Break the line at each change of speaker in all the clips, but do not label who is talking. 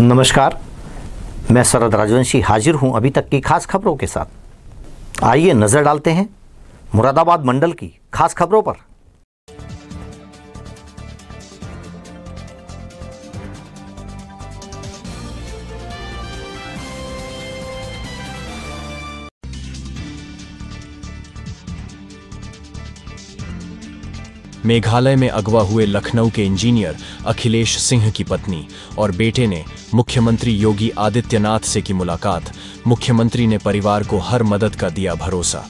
नमस्कार, मैं शरद राजवंशी हाजिर हूं अभी तक की खास खबरों के साथ। आइए नजर डालते हैं मुरादाबाद मंडल की खास खबरों पर।
मेघालय में अगवा हुए लखनऊ के इंजीनियर अखिलेश सिंह की पत्नी और बेटे ने मुख्यमंत्री योगी आदित्यनाथ से की मुलाकात। मुख्यमंत्री ने परिवार को हर मदद का दिया भरोसा।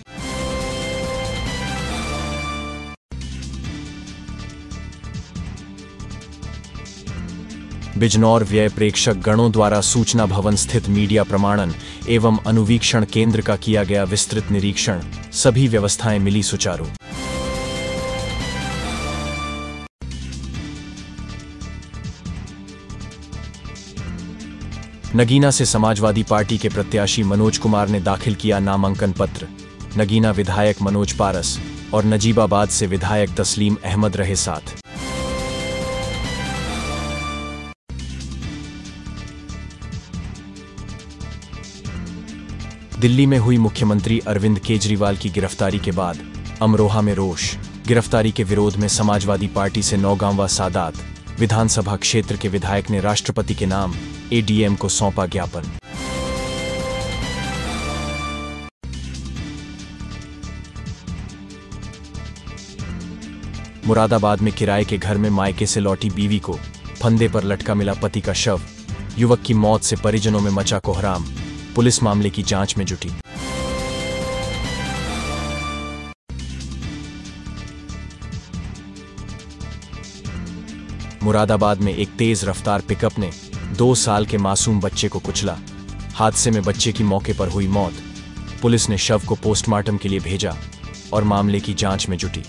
बिजनौर व्यय प्रेक्षक गणों द्वारा सूचना भवन स्थित मीडिया प्रमाणन एवं अनुवीक्षण केंद्र का किया गया विस्तृत निरीक्षण। सभी व्यवस्थाएं मिली सुचारू। नगीना से समाजवादी पार्टी के प्रत्याशी मनोज कुमार ने दाखिल किया नामांकन पत्र। नगीना विधायक मनोज पारस और नजीबाबाद से विधायक तस्लीम अहमद रहे साथ। दिल्ली में हुई मुख्यमंत्री अरविंद केजरीवाल की गिरफ्तारी के बाद अमरोहा में रोष। गिरफ्तारी के विरोध में समाजवादी पार्टी से नौगांवा सादात विधानसभा क्षेत्र के विधायक ने राष्ट्रपति के नाम एडीएम को सौंपा ज्ञापन। मुरादाबाद में किराए के घर में मायके से लौटी बीवी को फंदे पर लटका मिला पति का शव। युवक की मौत से परिजनों में मचा कोहराम। पुलिस मामले की जांच में जुटी। मुरादाबाद में एक तेज रफ्तार पिकअप ने 2 साल के मासूम बच्चे को कुचला। हादसे में बच्चे की मौके पर हुई मौत। पुलिस ने शव को पोस्टमार्टम के लिए भेजा और मामले की जांच में जुटी।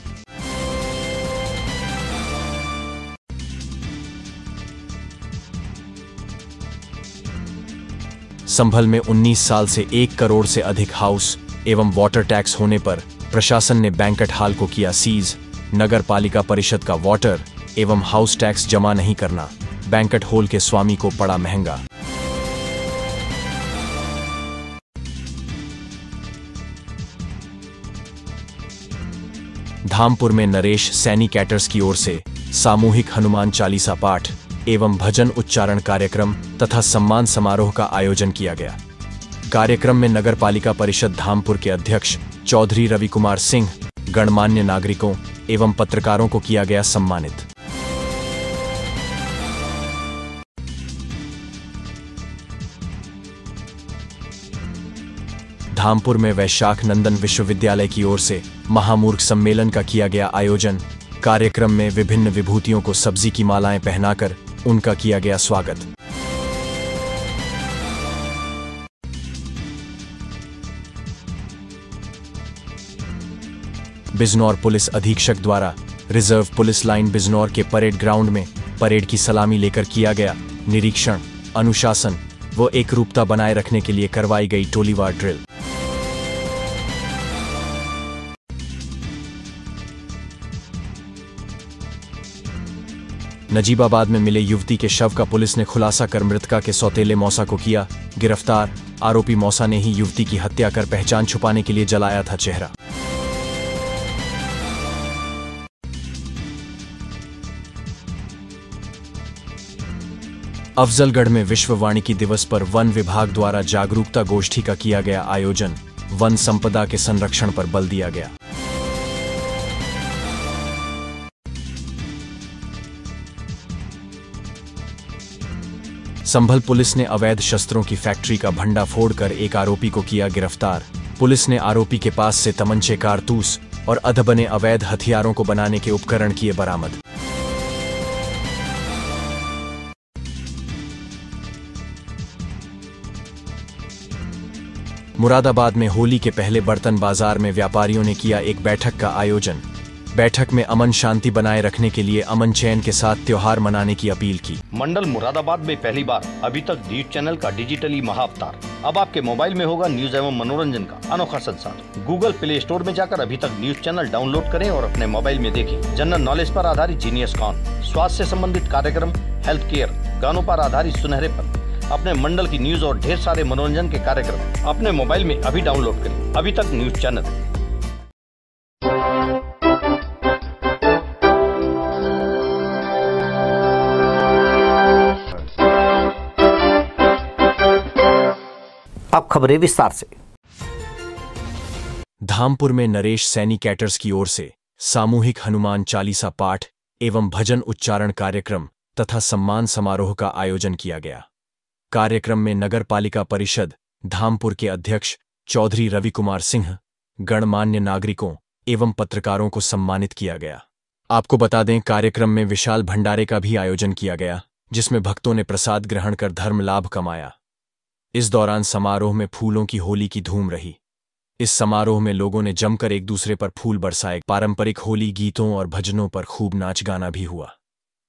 संभल में 19 साल से 1 करोड़ से अधिक हाउस एवं वाटर टैक्स होने पर प्रशासन ने बैंक्वेट हॉल को किया सीज। नगर पालिका परिषद का वाटर एवं हाउस टैक्स जमा नहीं करना बैंक्वेट हॉल के स्वामी को पड़ा महंगा। धामपुर में नरेश सैनी कैटर्स की ओर से सामूहिक हनुमान चालीसा पाठ एवं भजन उच्चारण कार्यक्रम तथा सम्मान समारोह का आयोजन किया गया। कार्यक्रम में नगर पालिका परिषद धामपुर के अध्यक्ष चौधरी रवि कुमार सिंह, गणमान्य नागरिकों एवं पत्रकारों को किया गया सम्मानित। धामपुर में वैशाख नंदन विश्वविद्यालय की ओर से महामूर्ख सम्मेलन का किया गया आयोजन। कार्यक्रम में विभिन्न विभूतियों को सब्जी की मालाएं पहनाकर उनका किया गया स्वागत। बिजनौर पुलिस अधीक्षक द्वारा रिजर्व पुलिस लाइन बिजनौर के परेड ग्राउंड में परेड की सलामी लेकर किया गया निरीक्षण। अनुशासन व एकरूपता बनाए रखने के लिए करवाई गई टोलीवार ड्रिल। नजीबाबाद में मिले युवती के शव का पुलिस ने खुलासा कर मृतका के सौतेले मौसा को किया गिरफ्तार। आरोपी मौसा ने ही युवती की हत्या कर पहचान छुपाने के लिए जलाया था चेहरा। अफजलगढ़ में विश्व वानिकी दिवस पर वन विभाग द्वारा जागरूकता गोष्ठी का किया गया आयोजन। वन संपदा के संरक्षण पर बल दिया गया। संभल पुलिस ने अवैध शस्त्रों की फैक्ट्री का भंडाफोड़ कर एक आरोपी को किया गिरफ्तार। पुलिस ने आरोपी के पास से तमंचे, कारतूस और अधबने अवैध हथियारों को बनाने के उपकरण किए बरामद। मुरादाबाद में होली के पहले बर्तन बाजार में व्यापारियों ने किया एक बैठक का आयोजन। बैठक में अमन शांति बनाए रखने के लिए अमन चैन के साथ त्योहार मनाने की अपील की।
मंडल मुरादाबाद में पहली बार अभी तक न्यूज चैनल का डिजिटली महाअवतार। अब आपके मोबाइल में होगा न्यूज एवं मनोरंजन का अनोखा संसार। गूगल प्ले स्टोर में जाकर अभी तक न्यूज चैनल डाउनलोड करें और अपने मोबाइल में देखें। जनरल नॉलेज पर आधारित जीनियस कॉन, स्वास्थ्य से संबंधित कार्यक्रम, हेल्थ केयर, गानों पर आधारित सुनहरे पल, अपने मंडल की न्यूज और ढेर सारे मनोरंजन के कार्यक्रम अपने मोबाइल में अभी डाउनलोड करें अभी तक न्यूज चैनल।
अब खबरें विस्तार से।
धामपुर में नरेश सैनी कैटर्स की ओर से सामूहिक हनुमान चालीसा पाठ एवं भजन उच्चारण कार्यक्रम तथा सम्मान समारोह का आयोजन किया गया। कार्यक्रम में नगर पालिका परिषद धामपुर के अध्यक्ष चौधरी रवि कुमार सिंह, गणमान्य नागरिकों एवं पत्रकारों को सम्मानित किया गया। आपको बता दें, कार्यक्रम में विशाल भंडारे का भी आयोजन किया गया, जिसमें भक्तों ने प्रसाद ग्रहण कर धर्म लाभ कमाया। इस दौरान समारोह में फूलों की होली की धूम रही। इस समारोह में लोगों ने जमकर एक दूसरे पर फूल बरसाए। पारंपरिक होली गीतों और भजनों पर खूब नाच गाना भी हुआ।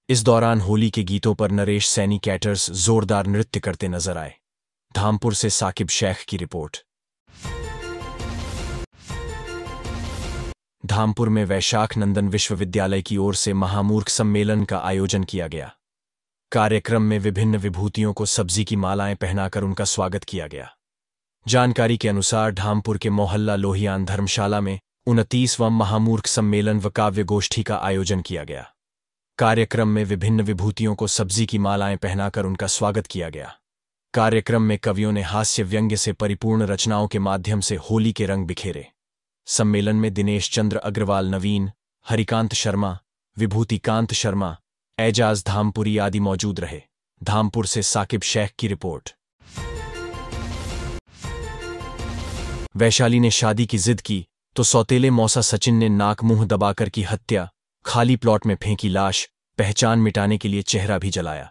इस दौरान होली के गीतों पर नरेश सैनी कैटर्स जोरदार नृत्य करते नजर आए। धामपुर से साकिब शेख की रिपोर्ट। धामपुर में वैशाख नंदन विश्वविद्यालय की ओर से महामूर्ख सम्मेलन का आयोजन किया गया। कार्यक्रम में विभिन्न विभूतियों को सब्जी की मालाएं पहनाकर उनका स्वागत किया गया। जानकारी के अनुसार धामपुर के मोहल्ला लोहियान धर्मशाला में 29वां महामूर्ख सम्मेलन व काव्य गोष्ठी का आयोजन किया गया। कार्यक्रम में विभिन्न विभूतियों को सब्जी की मालाएं पहनाकर उनका स्वागत किया गया। कार्यक्रम में कवियों ने हास्य व्यंग्य से परिपूर्ण रचनाओं के माध्यम से होली के रंग बिखेरे। सम्मेलन में दिनेश चंद्र अग्रवाल, नवीन, हरिकांत शर्मा, विभूतिकांत शर्मा, एजाज धामपुरी आदि मौजूद रहे। धामपुर से साकिब शेख की रिपोर्ट। वैशाली ने शादी की जिद की तो सौतेले मौसा सचिन ने नाक मुंह दबाकर की हत्या। खाली प्लॉट में फेंकी लाश, पहचान मिटाने के लिए चेहरा भी जलाया।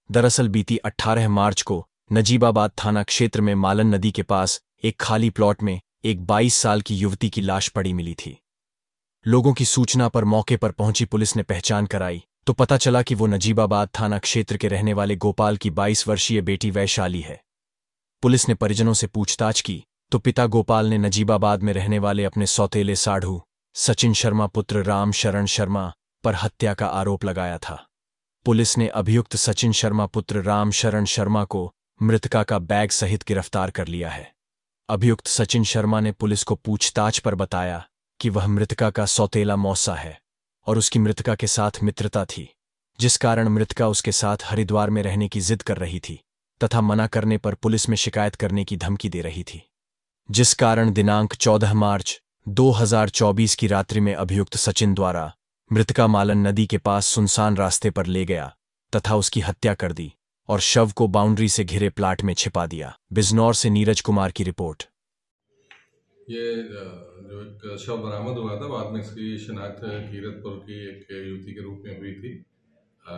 दरअसल बीती 18 मार्च को नजीबाबाद थाना क्षेत्र में मालन नदी के पास एक खाली प्लॉट में एक 22 साल की युवती की लाश पड़ी मिली थी। लोगों की सूचना पर मौके पर पहुंची पुलिस ने पहचान कराई तो पता चला कि वो नजीबाबाद थाना क्षेत्र के रहने वाले गोपाल की 22 वर्षीय बेटी वैशाली है। पुलिस ने परिजनों से पूछताछ की तो पिता गोपाल ने नजीबाबाद में रहने वाले अपने सौतेले साढ़ू सचिन शर्मा पुत्र राम शरण शर्मा पर हत्या का आरोप लगाया था। पुलिस ने अभियुक्त सचिन शर्मा पुत्र राम शरण शर्मा को मृतका का बैग सहित गिरफ्तार कर लिया है। अभियुक्त सचिन शर्मा ने पुलिस को पूछताछ पर बताया कि वह मृतका का सौतेला मौसा है और उसकी मृतका के साथ मित्रता थी, जिस कारण मृतका उसके साथ हरिद्वार में रहने की जिद कर रही थी तथा मना करने पर पुलिस में शिकायत करने की धमकी दे रही थी, जिस कारण दिनांक 14 मार्च 2024 की रात्रि में अभियुक्त सचिन द्वारा मृतका मालन नदी के पास सुनसान रास्ते पर ले गया तथा उसकी हत्या कर दी और शव को बाउंड्री से घिरे प्लाट में छिपा दिया। बिजनौर से नीरज कुमार की रिपोर्ट।
ये जो एक शव बरामद हुआ था, बाद में इसकी शिनाख्त कीरतपुर की एक युवती के रूप में हुई थी।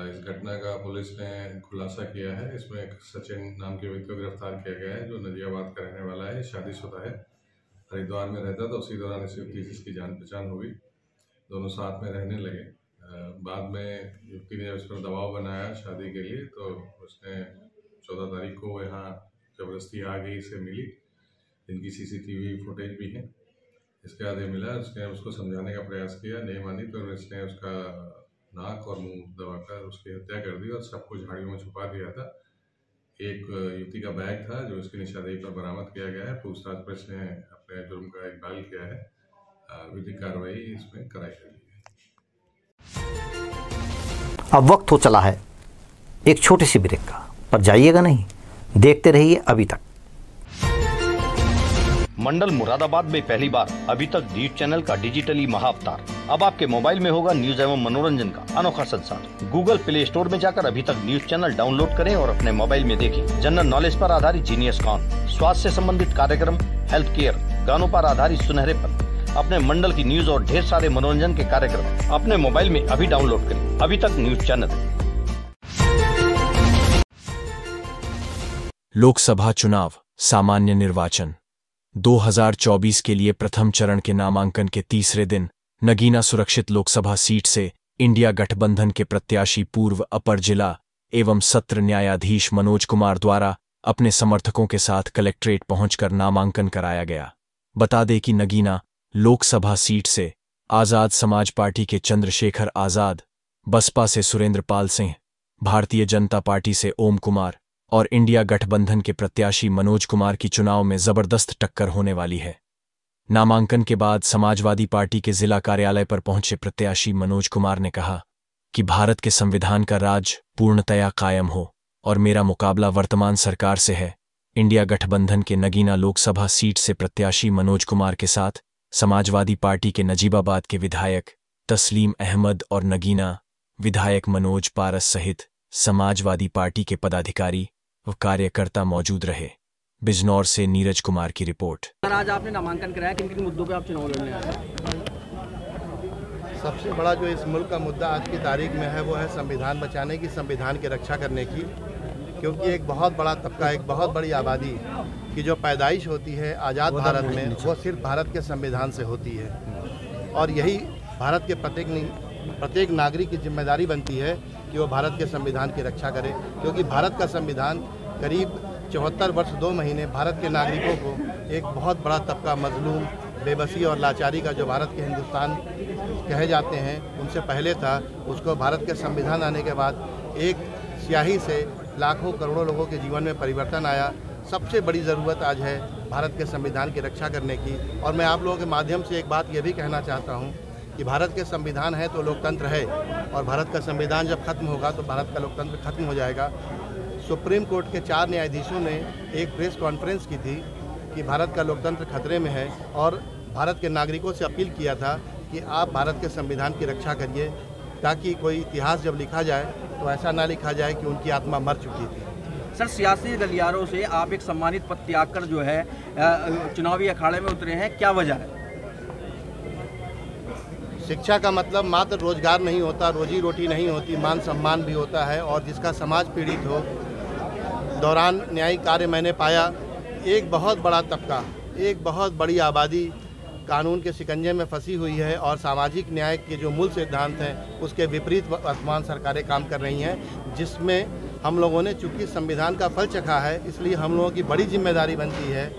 इस घटना का पुलिस ने खुलासा किया है। इसमें एक सचिन नाम के व्यक्ति को गिरफ्तार किया गया है जो नजियाबाद का रहने वाला है, शादीशुदा है, हरिद्वार में रहता था। उसी दौरान इस युवती से इसकी जान पहचान हुई, दोनों साथ में रहने लगे। बाद में युवती ने उस पर दबाव बनाया शादी के लिए, तो उसने 14 तारीख को यहाँ जबरदस्ती आ गई, से मिली, जिनकी CCTV फुटेज भी है। इसके बाद ये मिला, उसने उसको समझाने का प्रयास किया, नहीं मानी, तो इसने उसका नाक और मुंह दबाकर उसकी हत्या कर दी और सबको झाड़ियों में छुपा दिया था। एक युवती का बैग था जो इसकी निशानदेही पर बरामद किया गया है। पूछताछ पर इसने अपने जुर्म का इकबाल किया है। विधिक कार्रवाई इसमें कराई गई है।
अब वक्त हो चला है एक छोटी सी ब्रेक का, पर जाइएगा नहीं, देखते रहिए अभी तक।
मंडल मुरादाबाद में पहली बार अभी तक न्यूज चैनल का डिजिटली महाअवतार। अब आपके मोबाइल में होगा न्यूज एवं मनोरंजन का अनोखा संसार। गूगल प्ले स्टोर में जाकर अभी तक न्यूज चैनल डाउनलोड करें और अपने मोबाइल में देखें जनरल नॉलेज पर आधारित जीनियस कॉन, स्वास्थ्य से संबंधित कार्यक्रम, हेल्थ केयर, गानों पर आधारित सुनहरे पल, अपने मंडल की न्यूज और ढेर सारे मनोरंजन के कार्यक्रम अपने मोबाइल में अभी डाउनलोड करें अभी तक न्यूज चैनल।
लोकसभा चुनाव सामान्य निर्वाचन 2024 के लिए प्रथम चरण के नामांकन के तीसरे दिन नगीना सुरक्षित लोकसभा सीट से इंडिया गठबंधन के प्रत्याशी पूर्व अपर जिला एवं सत्र न्यायाधीश मनोज कुमार द्वारा अपने समर्थकों के साथ कलेक्ट्रेट पहुंचकर नामांकन कराया गया। बता दें कि नगीना लोकसभा सीट से आजाद समाज पार्टी के चंद्रशेखर आजाद, बसपा से सुरेंद्र पाल सिंह, भारतीय जनता पार्टी से ओम कुमार और इंडिया गठबंधन के प्रत्याशी मनोज कुमार की चुनाव में जबरदस्त टक्कर होने वाली है। नामांकन के बाद समाजवादी पार्टी के जिला कार्यालय पर पहुंचे प्रत्याशी मनोज कुमार ने कहा कि भारत के संविधान का राज पूर्णतया कायम हो और मेरा मुकाबला वर्तमान सरकार से है। इंडिया गठबंधन के नगीना लोकसभा सीट से प्रत्याशी मनोज कुमार के साथ समाजवादी पार्टी के नजीबाबाद के विधायक तस्लीम अहमद और नगीना विधायक मनोज पारस सहित समाजवादी पार्टी के पदाधिकारी व कार्यकर्ता मौजूद रहे। बिजनौर से नीरज कुमार की रिपोर्ट।
आज आपने नामांकन कराया, किन किन मुद्दों पे आप चुनाव लड़ने आए हैं?
सबसे बड़ा जो इस मुल्क का मुद्दा आज की तारीख में है वो है संविधान बचाने की, संविधान की रक्षा करने की। क्योंकि एक बहुत बड़ा तबका, एक बहुत बड़ी आबादी की जो पैदाइश होती है आज़ाद भारत में, वो सिर्फ भारत के संविधान से होती है। और यही भारत के प्रत्येक नागरिक की जिम्मेदारी बनती है कि वो भारत के संविधान की रक्षा करे। क्योंकि भारत का संविधान करीब 74 वर्ष 2 महीने भारत के नागरिकों को एक बहुत बड़ा तबका मजलूम, बेबसी और लाचारी का जो भारत के हिंदुस्तान कहे जाते हैं उनसे पहले था, उसको भारत के संविधान आने के बाद एक स्याही से लाखों करोड़ों लोगों के जीवन में परिवर्तन आया। सबसे बड़ी ज़रूरत आज है भारत के संविधान की रक्षा करने की। और मैं आप लोगों के माध्यम से एक बात ये भी कहना चाहता हूँ कि भारत के संविधान है तो लोकतंत्र है, और भारत का संविधान जब खत्म होगा तो भारत का लोकतंत्र खत्म हो जाएगा। सुप्रीम कोर्ट के 4 न्यायाधीशों ने एक प्रेस कॉन्फ्रेंस की थी कि भारत का लोकतंत्र खतरे में है, और भारत के नागरिकों से अपील किया था कि आप भारत के संविधान की रक्षा करिए, ताकि कोई इतिहास जब लिखा जाए तो ऐसा ना लिखा जाए कि उनकी आत्मा मर चुकी थी।
सर, सियासी गलियारों से आप एक सम्मानित पद त्याग कर जो है चुनावी अखाड़े में उतरे हैं, क्या वजह है?
शिक्षा का मतलब मात्र रोजगार नहीं होता, रोजी रोटी नहीं होती, मान सम्मान भी होता है। और जिसका समाज पीड़ित हो, दौरान न्यायिक कार्य मैंने पाया एक बहुत बड़ा तबका, एक बहुत बड़ी आबादी कानून के शिकंजे में फंसी हुई है, और सामाजिक न्याय के जो मूल सिद्धांत हैं उसके विपरीत वर्तमान सरकारें काम कर रही हैं, जिसमें हम लोगों ने चूँकि संविधान का फल चखा है, इसलिए हम लोगों की बड़ी जिम्मेदारी बनती है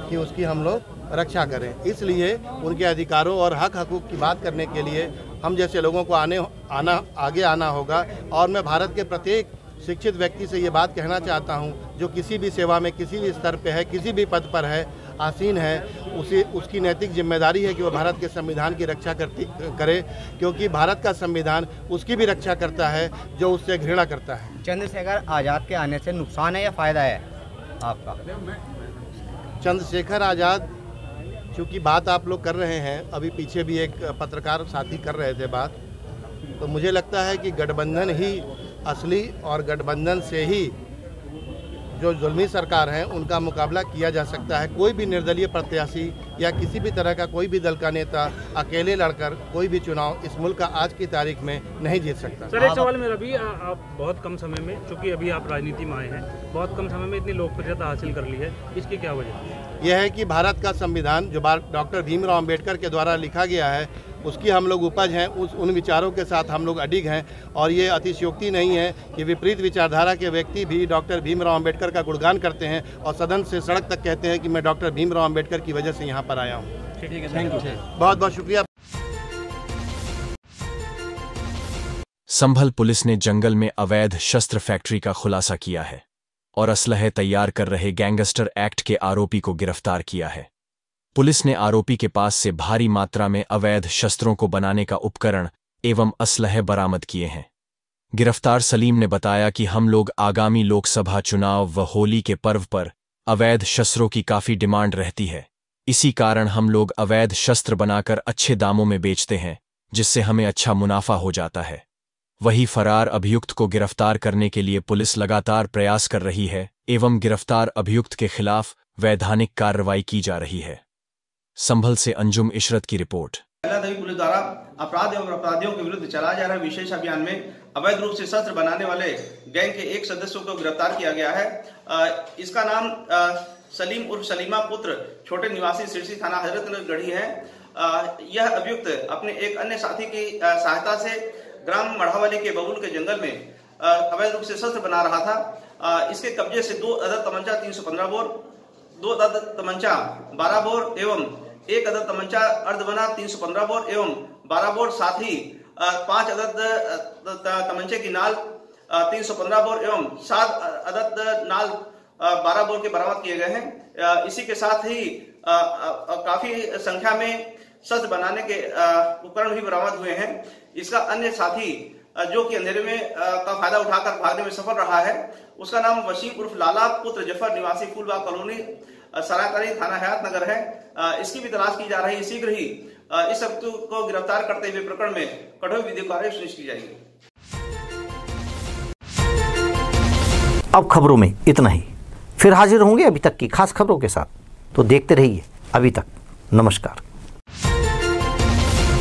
कि उसकी हम लोग रक्षा करें। इसलिए उनके अधिकारों और हक हकूक़ की बात करने के लिए हम जैसे लोगों को आगे आना होगा। और मैं भारत के प्रत्येक शिक्षित व्यक्ति से ये बात कहना चाहता हूँ जो किसी भी सेवा में, किसी भी स्तर पे है, किसी भी पद पर है, आसीन है, उसकी नैतिक जिम्मेदारी है कि वो भारत के संविधान की रक्षा करे। क्योंकि भारत का संविधान उसकी भी रक्षा करता है जो उससे घृणा करता है।
चंद्रशेखर आज़ाद के आने से नुकसान है या फ़ायदा है आपका?
चंद्रशेखर आज़ाद, चूँकि बात आप लोग कर रहे हैं, अभी पीछे भी एक पत्रकार साथी कर रहे थे बात, तो मुझे लगता है कि गठबंधन ही असली, और गठबंधन से ही जो जुल्मी सरकार है उनका मुकाबला किया जा सकता है। कोई भी निर्दलीय प्रत्याशी या किसी भी तरह का कोई भी दल का नेता अकेले लड़कर कोई भी चुनाव इस मुल्क का आज की तारीख में नहीं जीत सकता।
सर, एक सवाल मेरा भी, आप बहुत कम समय में, चूँकि अभी आप राजनीति में आए हैं, बहुत कम समय में इतनी लोकप्रियता हासिल कर ली है, इसकी क्या वजह है?
यह है कि भारत का संविधान जो डॉक्टर भीमराव अम्बेडकर के द्वारा लिखा गया है उसकी हम लोग उपज हैं, उन विचारों के साथ हम लोग अडिग हैं। और ये अतिशयोक्ति नहीं है कि विपरीत विचारधारा के व्यक्ति भी डॉक्टर भीमराव अम्बेडकर का गुणगान करते हैं और सदन से सड़क तक कहते हैं कि मैं डॉक्टर भीमराव अम्बेडकर की वजह से यहाँ पर आया हूँ।
ठीक है, थैंक यू।
बहुत बहुत शुक्रिया।
संभल पुलिस ने जंगल में अवैध शस्त्र फैक्ट्री का खुलासा किया है और असलहे तैयार कर रहे गैंगस्टर एक्ट के आरोपी को गिरफ्तार किया है। पुलिस ने आरोपी के पास से भारी मात्रा में अवैध शस्त्रों को बनाने का उपकरण एवं असलहे बरामद किए हैं। गिरफ्तार सलीम ने बताया कि हम लोग आगामी लोकसभा चुनाव व होली के पर्व पर अवैध शस्त्रों की काफी डिमांड रहती है, इसी कारण हम लोग अवैध शस्त्र बनाकर अच्छे दामों में बेचते हैं, जिससे हमें अच्छा मुनाफा हो जाता है। वही फरार अभियुक्त को गिरफ्तार करने के लिए पुलिस लगातार प्रयास कर रही है एवं गिरफ्तार अभियुक्त के खिलाफ वैधानिक कार्रवाई की जा रही है। संभल से अंजुम इशरत की रिपोर्ट।
पुलिस द्वारा अपराध एवं अपराधियों के विरुद्ध चलाए जा रहे विशेष अभियान में अवैध रूप से शस्त्र बनाने वाले गैंग के एक सदस्य को गिरफ्तार किया गया है। इसका नाम सलीम उर्फ सलीमा पुत्र छोटे निवासी सिरसी थाना हजरतगढ़ी है। यह अभियुक्त अपने एक अन्य साथी की सहायता से ग्राम मढ़ावाली के बबुल के जंगल में अवैध रूप से शस्त्र बना रहा था। इसके कब्जे से 2 अदद तमंचा 315 बोर, 2 अदद तमंचा 12 बोर एवं 1 अदद तमंचा अर्धबना 315 बोर एवं 12 बोर, साथ ही 5 अदद तमंचे की नाल, 315 बोर एवं 7 अदद नाल 12 बोर के बरामद किए गए हैं। इसी के साथ ही काफी संख्या में शस्त्र बनाने के उपकरण भी बरामद हुए हैं। इसका अन्य साथी जो कि अंधेरे में का फायदा उठाकर भागने में सफल रहा है, उसका नाम वसीम उर्फ लाला पुत्र जफर निवासी फूलबाग कॉलोनी सराकरी थाना हयात नगर है। इसकी भी तलाश की जा रही है। शीघ्र ही इस व्यक्ति को गिरफ्तार करते हुए प्रकरण में कठोर विधिक कार्रवाई सुनिश्चित की जाएगी।
अब खबरों में इतना ही, फिर हाजिर होंगे अभी तक की खास खबरों के साथ। तो देखते रहिए अभी तक। नमस्कार।